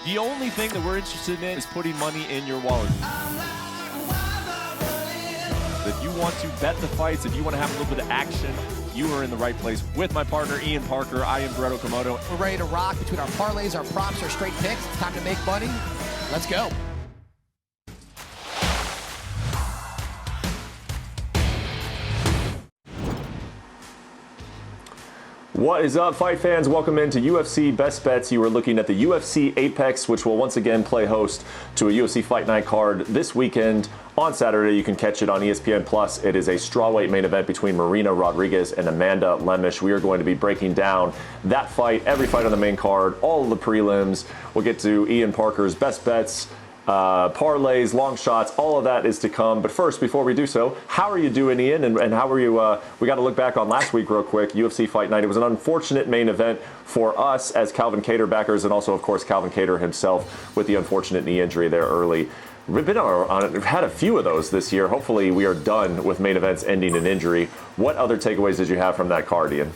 The only thing that we're interested in is putting money in your wallet. If you want to bet the fights, if you want to have a little bit of action, you are in the right place. With my partner, Ian Paker, I am Brett Okamoto. We're ready to rock between our parlays, our props, our straight picks. It's time to make money. Let's go. What is up, fight fans? Welcome into UFC Best Bets. You are looking at the UFC Apex, which will once again play host to a UFC Fight Night card this weekend. On Saturday, you can catch it on ESPN Plus. It is a strawweight main event between Marina Rodriguez and Amanda Lemos. We are going to be breaking down that fight, every fight on the main card, all of the prelims. We'll get to Ian Parker's Best Bets, parlays, long shots, all of that is to come. But first, before we do so, how are you doing, Ian? And how are you? We got to look back on last week real quick, UFC Fight Night. It was an unfortunate main event for us as Calvin Kattar backers, and also, of course, Calvin Kattar himself with the unfortunate knee injury there early. We've had a few of those this year. Hopefully, we are done with main events ending in injury. What other takeaways did you have from that card, Ian?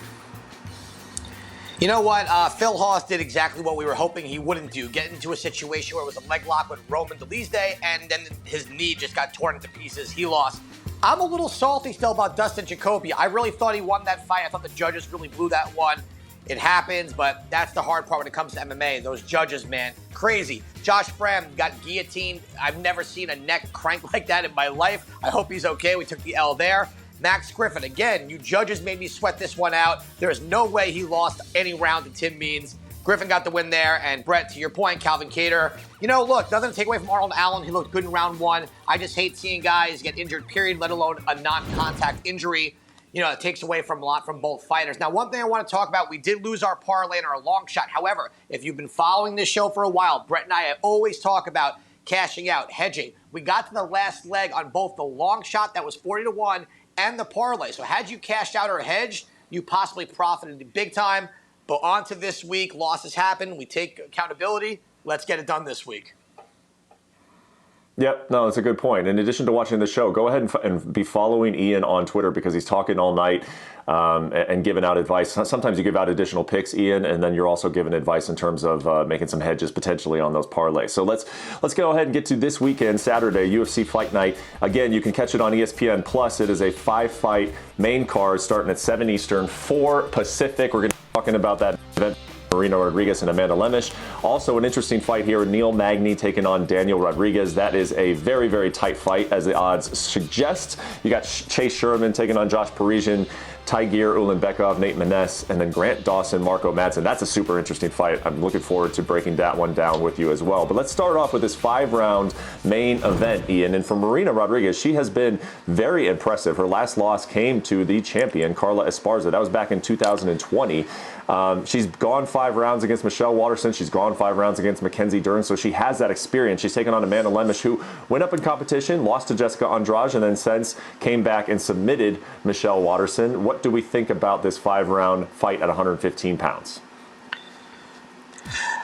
You know what? Phil Hawes did exactly what we were hoping he wouldn't do. Get into a situation where it was a leg lock with Roman Dolidze, and then his knee just got torn into pieces. He lost. I'm a little salty still about Dustin Jacoby. I really thought he won that fight. I thought the judges really blew that one. It happens, but that's the hard part when it comes to MMA. Those judges, man, crazy. Josh Fram got guillotined. I've never seen a neck crank like that in my life. I hope he's okay. We took the L there. Max Griffin, again, you judges made me sweat this one out. There is no way he lost any round to Tim Means. Griffin got the win there, and Brett, to your point, Calvin Kattar. You know, look, nothing to take away from Arnold Allen. He looked good in round one. I just hate seeing guys get injured, period, let alone a non-contact injury. You know, it takes away from a lot from both fighters. Now, one thing I want to talk about, we did lose our parlay and our long shot. However, if you've been following this show for a while, Brett and I always talk about cashing out, hedging. We got to the last leg on both the long shot that was 40-1 and the parlay. So had you cashed out or hedged, you possibly profited big time. But on to this week, losses happen. We take accountability. Let's get it done this week. Yep, no, that's a good point. In addition to watching the show, go ahead and be following Ian on Twitter because he's talking all night and giving out advice. Sometimes you give out additional picks, Ian, and then you're also giving advice in terms of making some hedges potentially on those parlays. So let's go ahead and get to this weekend, Saturday, UFC Fight Night. Again, you can catch it on ESPN Plus. It is a 5-fight main card starting at 7 Eastern, 4 Pacific. We're going to be talking about that event. Marina Rodriguez and Amanda Lemos. Also an interesting fight here, Neil Magny taking on Daniel Rodriguez. That is a very, very tight fight as the odds suggest. You got Chase Sherman taking on Josh Parisian, Tygir Bekov, Nate Nunes, and then Grant Dawson, Marco Madsen. That's a super interesting fight. I'm looking forward to breaking that one down with you as well. But let's start off with this 5-round main event, Ian. And for Marina Rodriguez, she has been very impressive. Her last loss came to the champion, Carla Esparza. That was back in 2020. She's gone 5 rounds against Michelle Waterson. She's gone 5 rounds against Mackenzie Dern, so she has that experience. She's taken on Amanda Lemos, who went up in competition, lost to Jessica Andrade, and then since came back and submitted Michelle Waterson. What do we think about this 5-round fight at 115 pounds?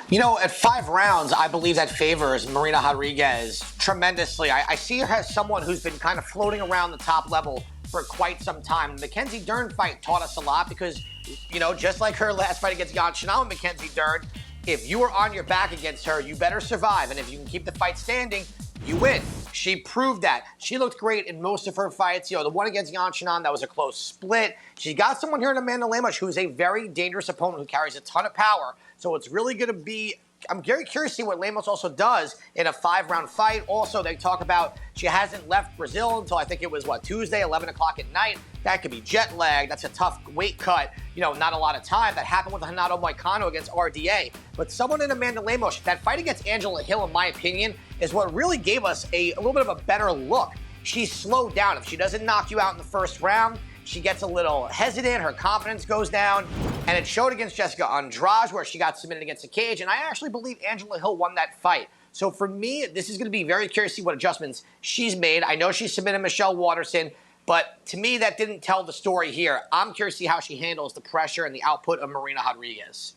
You know, at 5 rounds, I believe that favors Marina Rodriguez tremendously. I see her as someone who's been kind of floating around the top level for quite some time. The Mackenzie Dern fight taught us a lot because, you know, just like her last fight against Yan Chanel and Mackenzie Dern, if you are on your back against her, you better survive. And if you can keep the fight standing, you win. She proved that. She looked great in most of her fights. You know, the one against Yan Chanel, that was a close split. She got someone here in Amanda Lemos who's a very dangerous opponent who carries a ton of power. So it's really going to be, I'm very curious to see what Lemos also does in a 5-round fight. Also, they talk about she hasn't left Brazil until I think it was, Tuesday, 11 o'clock at night. That could be jet lag. That's a tough weight cut. You know, not a lot of time. That happened with Renato Moicano against RDA. But someone in Amanda Lemos, that fight against Angela Hill, in my opinion, is what really gave us a little bit of a better look. She's slowed down. If she doesn't knock you out in the first round, she gets a little hesitant, her confidence goes down, and it showed against Jessica Andrade where she got submitted against the cage, and I actually believe Angela Hill won that fight. So for me, this is going to be very curious to see what adjustments she's made. I know she submitted Michelle Waterson, but to me, that didn't tell the story here. I'm curious to see how she handles the pressure and the output of Marina Rodriguez.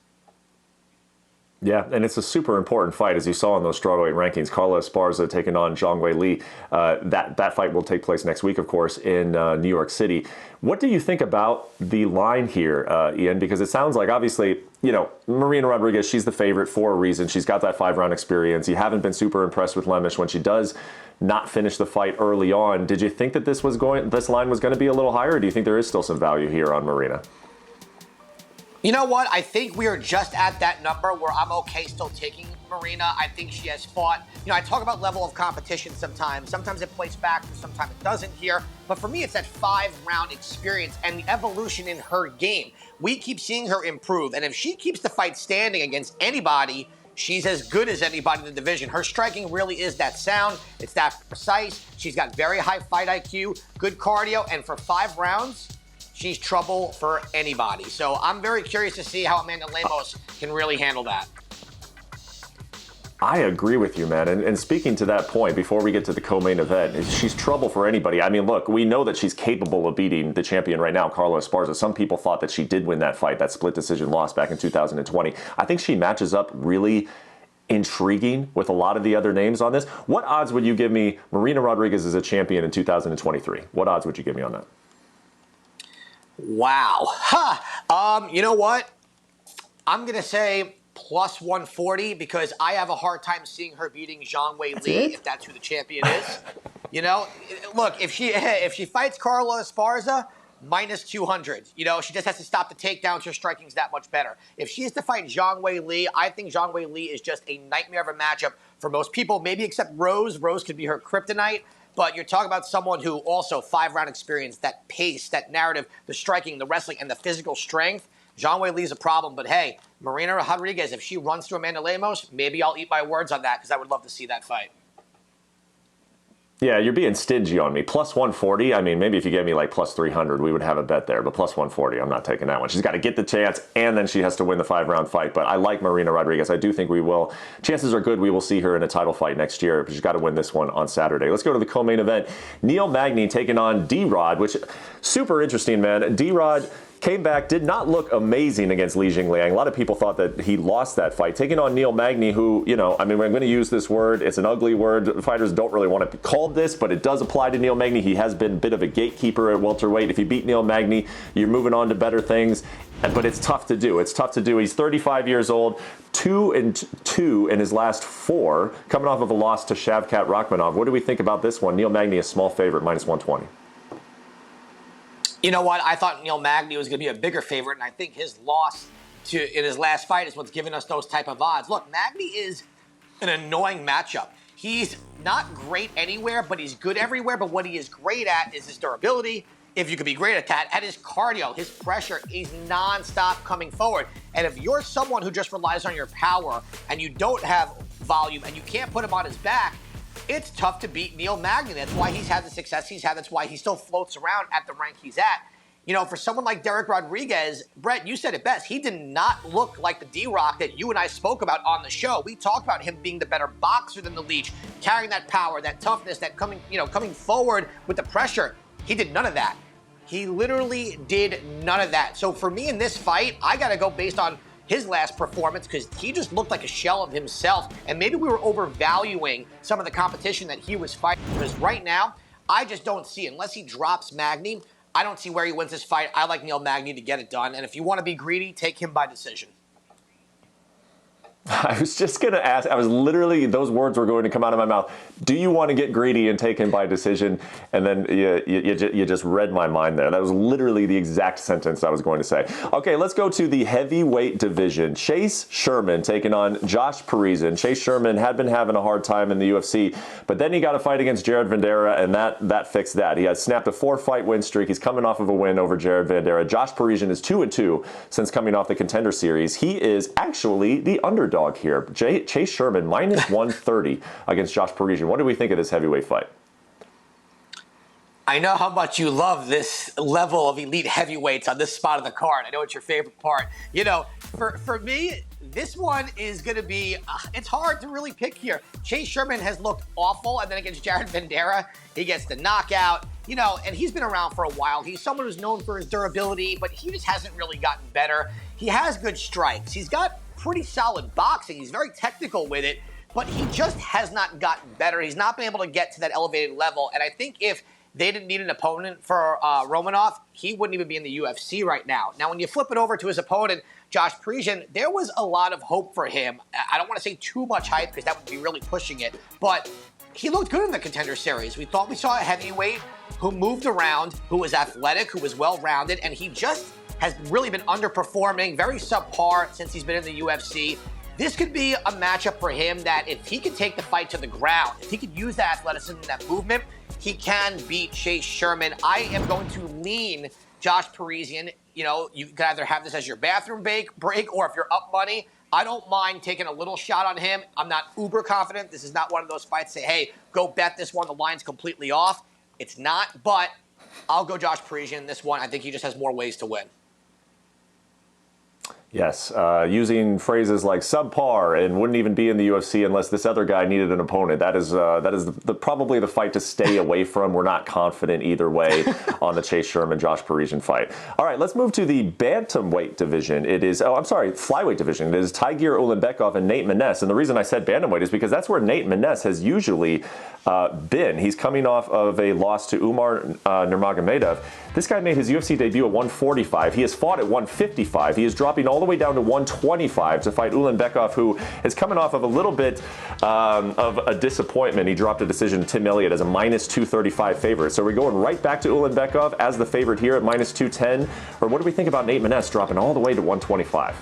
Yeah, and it's a super important fight, as you saw in those strawweight rankings. Carla Esparza taking on Zhang Weili. That fight will take place next week, of course, in New York City. What do you think about the line here, Ian? Because it sounds like, obviously, Marina Rodriguez, she's the favorite for a reason. She's got that 5-round experience. You haven't been super impressed with Lemos when she does not finish the fight early on. Did you think that this line was going to be a little higher, or do you think there is still some value here on Marina? You know what? I think we are just at that number where I'm okay still taking Marina. I think she has fought. I talk about level of competition sometimes. Sometimes it plays back, sometimes it doesn't here. But for me, it's that 5-round experience and the evolution in her game. We keep seeing her improve. And if she keeps the fight standing against anybody, she's as good as anybody in the division. Her striking really is that sound. It's that precise. She's got very high fight IQ, good cardio. And for 5 rounds, she's trouble for anybody. So I'm very curious to see how Amanda Lemos can really handle that. I agree with you, man. And speaking to that point, before we get to the co-main event, she's trouble for anybody. I mean, look, we know that she's capable of beating the champion right now, Carla Esparza. Some people thought that she did win that fight, that split decision loss back in 2020. I think she matches up really intriguing with a lot of the other names on this. What odds would you give me Marina Rodriguez as a champion in 2023? What odds would you give me on that? Wow. You know what? I'm going to say plus 140 because I have a hard time seeing her beating Zhang Weili if that's who the champion is. Look, if she fights Carla Esparza, minus 200. She just has to stop the takedowns. Her striking's that much better. If she is to fight Zhang Weili, I think Zhang Weili is just a nightmare of a matchup for most people, maybe except Rose. Rose could be her kryptonite. But you're talking about someone who also 5-round experience, that pace, that narrative, the striking, the wrestling, and the physical strength. Zhang Weili is a problem. But hey, Marina Rodriguez, if she runs through Amanda Lemos, maybe I'll eat my words on that because I would love to see that fight. Yeah, you're being stingy on me. Plus 140, I mean, maybe if you gave me like plus 300, we would have a bet there. But plus 140, I'm not taking that one. She's got to get the chance, and then she has to win the 5-round fight. But I like Marina Rodriguez. I do think we will. Chances are good we will see her in a title fight next year, but she's got to win this one on Saturday. Let's go to the co-main event. Neil Magny taking on D-Rod, which super interesting, man. D-Rod came back, did not look amazing against Li Jingliang. A lot of people thought that he lost that fight. Taking on Neil Magny, who, I'm going to use this word. It's an ugly word. Fighters don't really want to be called this, but it does apply to Neil Magny. He has been a bit of a gatekeeper at welterweight. If you beat Neil Magny, you're moving on to better things. But it's tough to do. He's 35 years old, 2-2 in his last 4, coming off of a loss to Shavkat Rakhmonov. What do we think about this one? Neil Magny, a small favorite, minus 120. You know what? I thought Neil Magny was going to be a bigger favorite, and I think his loss in his last fight is what's given us those type of odds. Look, Magny is an annoying matchup. He's not great anywhere, but he's good everywhere. But what he is great at is his durability, if you could be great at that, at his cardio, his pressure. He's nonstop coming forward. And if you're someone who just relies on your power and you don't have volume and you can't put him on his back, it's tough to beat Neil Magny. That's why he's had the success he's had. That's why he still floats around at the rank he's at. For someone like Derek Rodriguez, Brett, you said it best. He did not look like the D-Rock that you and I spoke about on the show. We talked about him being the better boxer than the Leech, carrying that power, that toughness, that coming forward with the pressure. He did none of that. He literally did none of that. So for me in this fight, I got to go based on his last performance because he just looked like a shell of himself. And maybe we were overvaluing some of the competition that he was fighting. Because right now, I just don't see, unless he drops Magny, I don't see where he wins this fight. I like Neil Magny to get it done. And if you want to be greedy, take him by decision. I was just going to ask, those words were going to come out of my mouth. Do you want to get greedy and take him by decision? And then you just read my mind there. That was literally the exact sentence I was going to say. Okay, let's go to the heavyweight division. Chase Sherman taking on Josh Parisian. Chase Sherman had been having a hard time in the UFC, but then he got a fight against Jared Vanderaa, and that fixed that. He has snapped a 4-fight win streak. He's coming off of a win over Jared Vanderaa. Josh Parisian is 2-2 since coming off the Contender Series. He is actually the underdog here. Chase Sherman minus 130 against Josh Parisian. What do we think of this heavyweight fight? I know how much you love this level of elite heavyweights on this spot of the card. I know it's your favorite part. For me, this one is going to be, it's hard to really pick here. Chase Sherman has looked awful, and then against Jared Vanderaa, he gets the knockout. And he's been around for a while. He's someone who's known for his durability, but he just hasn't really gotten better. He has good strikes. He's got pretty solid boxing. He's very technical with it, but he just has not gotten better. He's not been able to get to that elevated level. And I think if they didn't need an opponent for Romanov, he wouldn't even be in the UFC right now. Now, when you flip it over to his opponent, Josh Parisian, there was a lot of hope for him. I don't want to say too much hype because that would be really pushing it, but he looked good in the Contender Series. We thought we saw a heavyweight who moved around, who was athletic, who was well-rounded, and he just has really been underperforming, very subpar since he's been in the UFC. This could be a matchup for him that if he could take the fight to the ground, if he could use that athleticism and that movement, he can beat Chase Sherman. I am going to lean Josh Parisian. You know, you can either have this as your bathroom break, or if you're up money, I don't mind taking a little shot on him. I'm not uber confident. This is not one of those fights say, hey, go bet this one. The line's completely off. It's not, but I'll go Josh Parisian in this one. I think he just has more ways to win. Yes, using phrases like subpar and wouldn't even be in the UFC unless this other guy needed an opponent. That is probably the fight to stay away from. We're not confident either way on the Chase Sherman-Josh Parisian fight. All right, let's move to the bantamweight division. Flyweight division. It is Tigir Ulanbekov and Nate Maness. And the reason I said bantamweight is because that's where Nate Maness has usually been. He's coming off of a loss to Umar Nurmagomedov. This guy made his UFC debut at 145. He has fought at 155. He is dropping all the way down to 125 to fight Ulanbekov, who is coming off of a little bit of a disappointment. He dropped a decision to Tim Elliott as a minus 235 favorite. So we're going right back to Ulanbekov as the favorite here at minus 210. Or what do we think about Nate Maness dropping all the way to 125?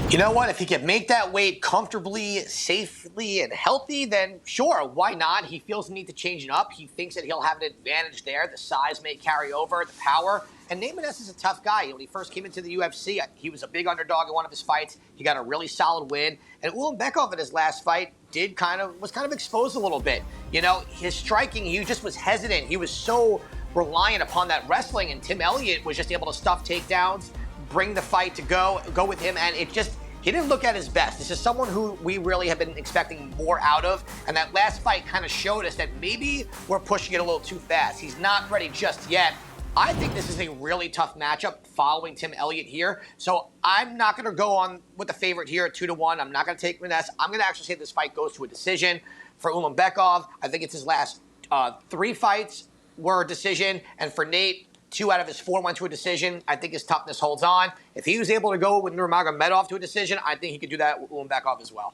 You know what? If he can make that weight comfortably, safely, and healthy, then sure, why not? He feels the need to change it up. He thinks that he'll have an advantage there. The size may carry over, the power. And Nate Maness is a tough guy. When he first came into the UFC, he was a big underdog in one of his fights. He got a really solid win. And Ulanbekov in his last fight was kind of exposed a little bit. You know, his striking, he just was hesitant. He was so reliant upon that wrestling, and Tim Elliott was just able to stuff takedowns, bring the fight to go with him, and he didn't look at his best. This is someone who we really have been expecting more out of, and that last fight kind of showed us that maybe we're pushing it a little too fast. He's not ready just yet. I think this is a really tough matchup following Tim Elliott here, so I'm not going to go on with the favorite here at 2-1. I'm not going to take Maness. I'm going to actually say this fight goes to a decision for Ulanbekov. I think it's his last 3 fights were a decision, and for Nate, 2 out of his 4 went to a decision. I think his toughness holds on. If he was able to go with Nurmagomedov to a decision, I think he could do that with Ulanbekov as well.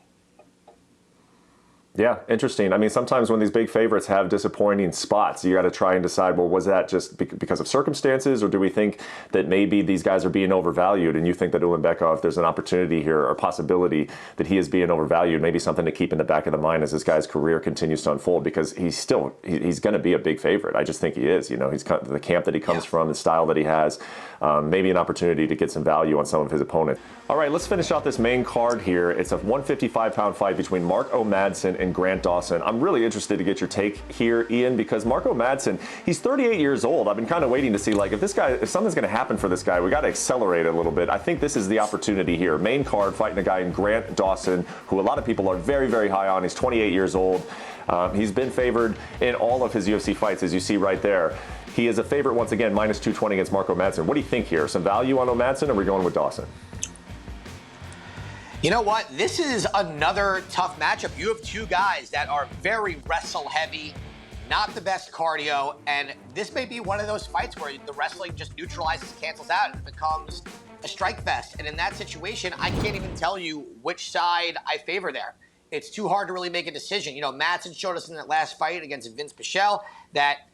Yeah, interesting. I mean, sometimes when these big favorites have disappointing spots, you got to try and decide, well, was that just because of circumstances, or do we think that maybe these guys are being overvalued, and you think that Ulanbekov, there's an opportunity here or possibility that he is being overvalued, maybe something to keep in the back of the mind as this guy's career continues to unfold, because he's going to be a big favorite. I just think he is. You know, he's the camp that he comes from, the style that he has, maybe an opportunity to get some value on some of his opponents. All right, let's finish out this main card here. It's a 155-pound fight between Mark O. Madsen and Grant Dawson. I'm really interested to get your take here, Ian, because Mark O. Madsen, he's 38 years old. I've been kind of waiting to see, like, if something's going to happen for this guy, we got to accelerate a little bit. I think this is the opportunity here. Main card, fighting a guy in Grant Dawson, who a lot of people are very, very high on. He's 28 years old. He's been favored in all of his UFC fights, as you see right there. He is a favorite once again, minus 220 against Mark O. Madsen. What do you think here? Some value on O. Madsen, or are we going with Dawson? You know what? This is another tough matchup. You have 2 guys that are very wrestle heavy, not the best cardio, and this may be one of those fights where the wrestling just neutralizes, cancels out, and it becomes a strike fest. And in that situation, I can't even tell you which side I favor there. It's too hard to really make a decision. You know, Madsen showed us in that last fight against Vince Pichel that,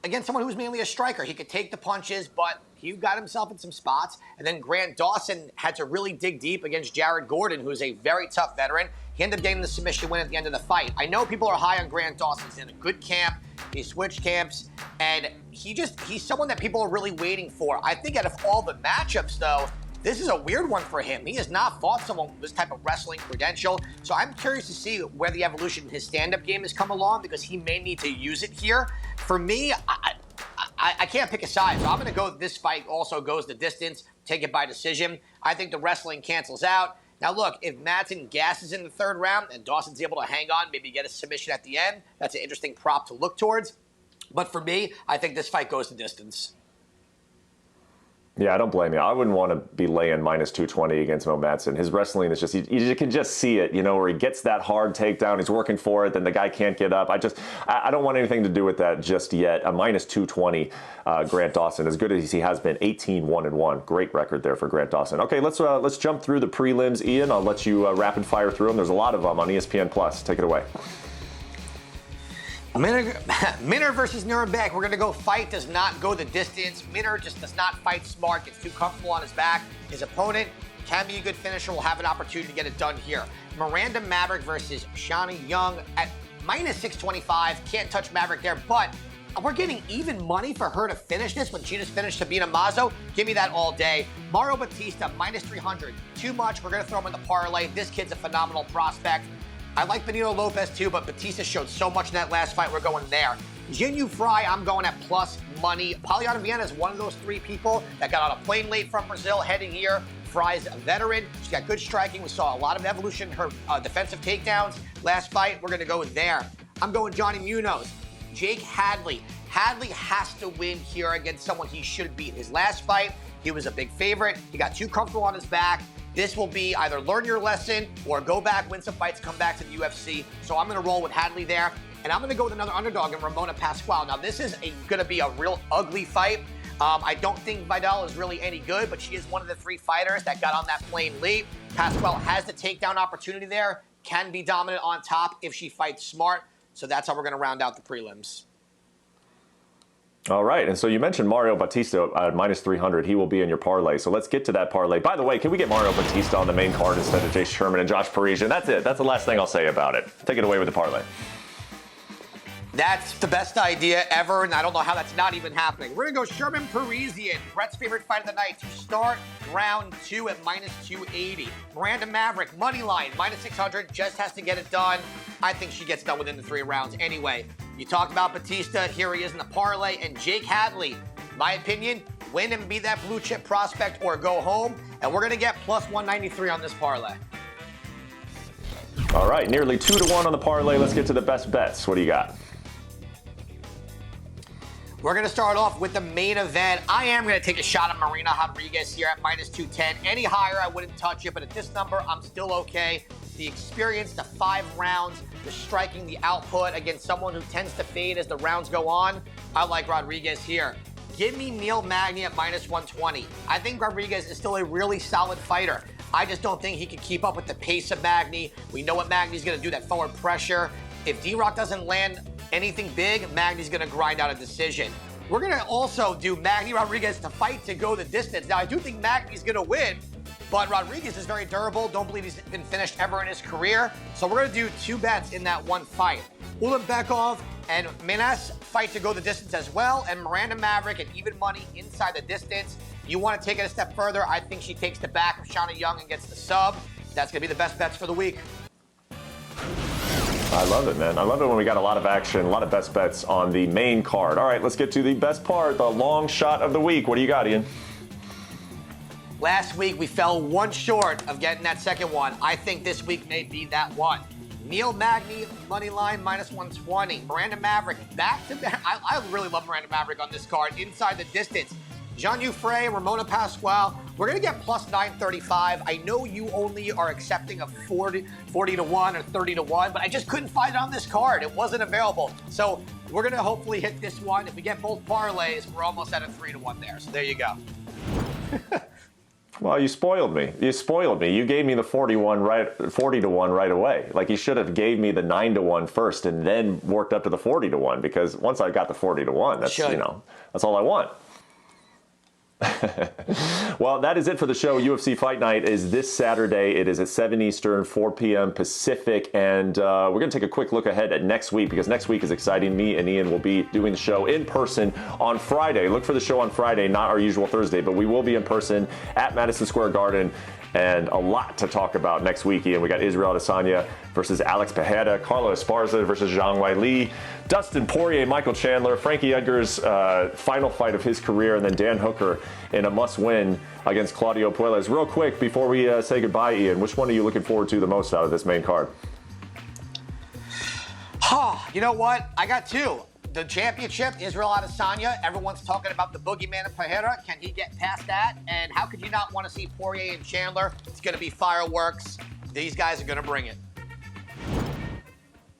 against someone who's mainly a striker, he could take the punches, but he got himself in some spots. And then Grant Dawson had to really dig deep against Jared Gordon, who's a very tough veteran. He ended up getting the submission win at the end of the fight. I know people are high on Grant Dawson. He's in a good camp. He switched camps. And he's someone that people are really waiting for. I think out of all the matchups, though, this is a weird one for him. He has not fought someone with this type of wrestling credential. So I'm curious to see where the evolution in his stand-up game has come along, because he may need to use it here. For me, I can't pick a side, so I'm going to go this fight also goes the distance, take it by decision. I think the wrestling cancels out. Now, look, if Madsen gasses in the 3rd round and Dawson's able to hang on, maybe get a submission at the end, that's an interesting prop to look towards. But for me, I think this fight goes the distance. Yeah, I don't blame you. I wouldn't want to be laying minus 220 against Mo Madsen. His wrestling is just, you can just see it, where he gets that hard takedown, he's working for it, then the guy can't get up. I don't want anything to do with that just yet. A minus 220, Grant Dawson, as good as he has been, 18-1-1. Great record there for Grant Dawson. Okay, let's jump through the prelims. Ian, I'll let you rapid fire through them. There's a lot of them on ESPN Plus. Take it away. Minner versus Nuremberg. We're going to go fight, does not go the distance. Minner just does not fight smart, gets too comfortable on his back. His opponent can be a good finisher, will have an opportunity to get it done here. Miranda Maverick versus Shani Young at minus 625. Can't touch Maverick there, but we're getting even money for her to finish this when she just finished Sabina Mazo. Give me that all day. Mario Batista, minus 300. Too much. We're going to throw him in the parlay. This kid's a phenomenal prospect. I like Benito Lopez too, but Batista showed so much in that last fight. We're going there. Jinyu Fry, I'm going at plus money. Poliana Viana is one of those three people that got on a plane late from Brazil heading here. Fry's a veteran. She's got good striking. We saw a lot of evolution in her defensive takedowns last fight. We're going to go there. I'm going Johnny Munoz. Jake Hadley. Hadley has to win here against someone he should beat. His last fight, he was a big favorite. He got too comfortable on his back. This will be either learn your lesson or go back, win some fights, come back to the UFC. So I'm going to roll with Hadley there. And I'm going to go with another underdog in Ramona Pascual. Now, this is going to be a real ugly fight. I don't think Vidal is really any good, but she is one of the three fighters that got on that plane late. Pascual has the takedown opportunity there, can be dominant on top if she fights smart. So that's how we're going to round out the prelims. All right, and so you mentioned Mario Batista at minus 300. He will be in your parlay, so let's get to that parlay. By the way, can we get Mario Batista on the main card instead of Jay Sherman and Josh Parisian? That's it. That's the last thing I'll say about it. Take it away with the parlay. That's the best idea ever, and I don't know how that's not even happening. We're going to go Sherman Parisian, Brett's favorite fight of the night, to start round 2 at minus 280. Miranda Maverick, money line, minus 600, just has to get it done. I think she gets done within the 3 rounds anyway. You talked about Batista, here he is in the parlay, and Jake Hadley, my opinion, win and be that blue chip prospect or go home, and we're going to get plus 193 on this parlay. All right, nearly 2-1 on the parlay. Let's get to the best bets. What do you got? We're going to start off with the main event. I am going to take a shot at Marina Rodriguez here at minus 210. Any higher, I wouldn't touch it, but at this number, I'm still okay. The experience, the 5 rounds, the striking, the output against someone who tends to fade as the rounds go on, I like Rodriguez here. Give me Neil Magni at minus 120. I think Rodriguez is still a really solid fighter. I just don't think he can keep up with the pace of Magni. We know what Magni's going to do, that forward pressure. If D-Rock doesn't land anything big, Magni's going to grind out a decision. We're going to also do Magni Rodriguez to fight to go the distance. Now, I do think Magni's going to win, but Rodriguez is very durable. Don't believe he's been finished ever in his career. So we're going to do 2 bets in that one fight. Bekov and Nunes fight to go the distance as well, and Miranda Maverick at even money inside the distance. You want to take it a step further, I think she takes the back of Shani Young and gets the sub. That's going to be the best bets for the week. I love it, man. I love it when we got a lot of action, a lot of best bets on the main card. All right, let's get to the best part, the long shot of the week. What do you got, Ian? Last week, we fell one short of getting that second one. I think this week may be that one. Neil Magni, money line, minus 120. Miranda Maverick, back to back. I really love Miranda Maverick on this card, inside the distance. Jean-Yu Frey, Ramona Pascual, we're going to get plus 935. I know you only are accepting a 40 to 1 or 30 to 1, but I just couldn't find it on this card. It wasn't available. So we're going to hopefully hit this one. If we get both parlays, we're almost at a 3 to 1 there. So there you go. Well, you spoiled me. You spoiled me. You gave me the 40 to 1 right away. Like, you should have gave me the 9 to 1 first and then worked up to the 40 to 1, because once I got the 40 to 1, that's, that's all I want. Well, that is it for the show. UFC Fight Night is this Saturday. It is at 7 Eastern, 4 p.m. Pacific. And we're going to take a quick look ahead at next week, because next week is exciting. Me and Ian will be doing the show in person on Friday. Look for the show on Friday, not our usual Thursday, but we will be in person at Madison Square Garden. And a lot to talk about next week, Ian. We got Israel Adesanya versus Alex Pereira, Carlos Esparza versus Zhang Weili, Dustin Poirier, Michael Chandler, Frankie Edgar's final fight of his career, and then Dan Hooker in a must-win against Claudio Puelles. Real quick, before we say goodbye, Ian, which one are you looking forward to the most out of this main card? You know what? I got 2. The championship, Israel Adesanya. Everyone's talking about the boogeyman of Pereira. Can he get past that? And how could you not want to see Poirier and Chandler? It's going to be fireworks. These guys are going to bring it.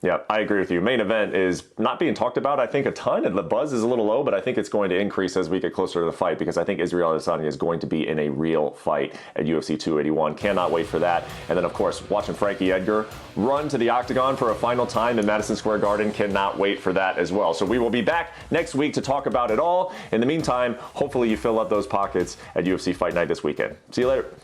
Yeah, I agree with you. Main event is not being talked about, I think, a ton, and the buzz is a little low, but I think it's going to increase as we get closer to the fight because I think Israel Adesanya is going to be in a real fight at UFC 281. Cannot wait for that. And then, of course, watching Frankie Edgar run to the octagon for a final time in Madison Square Garden. Cannot wait for that as well. So we will be back next week to talk about it all. In the meantime, hopefully you fill up those pockets at UFC Fight Night this weekend. See you later.